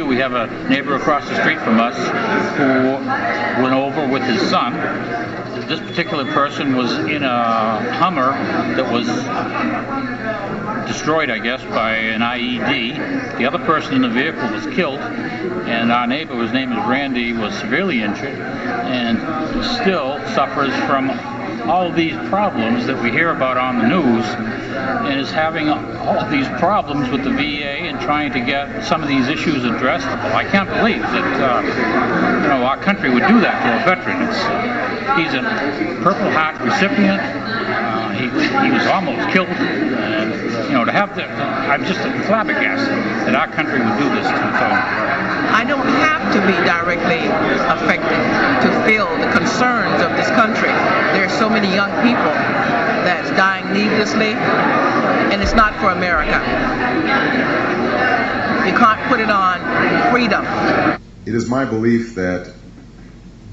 We have a neighbor across the street from us who went over with his son. This particular person was in a Hummer that was destroyed, I guess, by an IED. The other person in the vehicle was killed, and our neighbor, whose name is Randy, was severely injured and still suffers from all of these problems that we hear about on the news, and is having all these problems with the VA and trying to get some of these issues addressed. Well, I can't believe that our country would do that to a veteran. He's a Purple Heart recipient. He was almost killed, and to have I'm just flabbergasted that our country would do this to him. I don't have to be directly affected to feel the concerns of this country. There are so many young people that's dying needlessly, and it's not for America. You can't put it on freedom. It is my belief that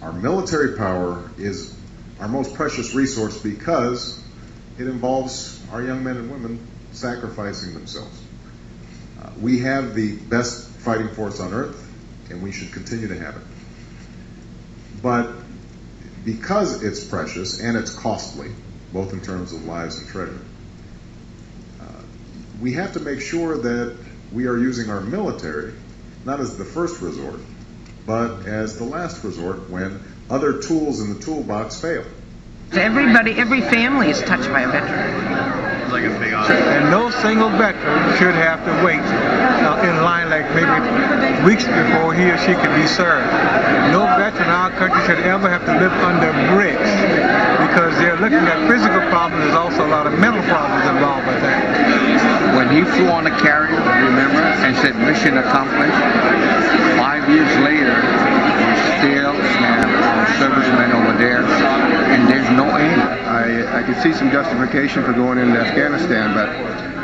our military power is our most precious resource because it involves our young men and women sacrificing themselves. We have the best fighting force on earth, and we should continue to have it. But because it's precious and it's costly, both in terms of lives and treasure, we have to make sure that we are using our military not as the first resort, but as the last resort when other tools in the toolbox fail. Everybody, every family is touched by a veteran. And no single veteran should have to wait in line like maybe weeks before he or she could be served. No veteran in our country should ever have to live under a bridge because they're looking at physical problems. There's also a lot of mental problems involved with that. When he flew on a carrier, remember, and said mission accomplished, 5 years later, we still have our servicemen over there, and there's no end. I could see some justification for going into Afghanistan, but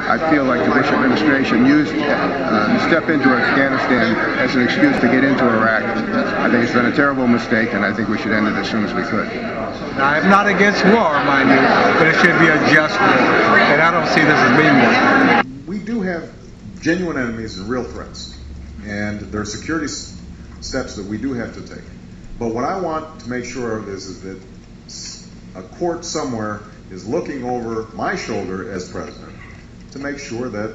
I feel like the Bush administration used the step into Afghanistan as an excuse to get into Iraq. I think it's been a terrible mistake, and I think we should end it as soon as we could. Now, I'm not against war, mind you, but it should be a just war, and I don't see this as being one. We do have genuine enemies and real threats, and there are security steps that we do have to take. But what I want to make sure of is that a court somewhere is looking over my shoulder as president to make sure that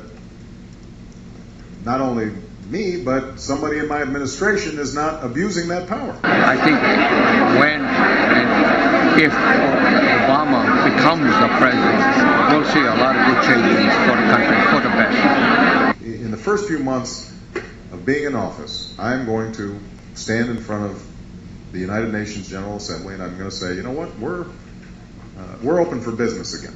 not only me, but somebody in my administration is not abusing that power. I think when and if Obama becomes the president, we'll see a lot of good changes for the country, for the best. In the first few months of being in office, I'm going to stand in front of the United Nations General Assembly, and I'm going to say, you know what, we're open for business again.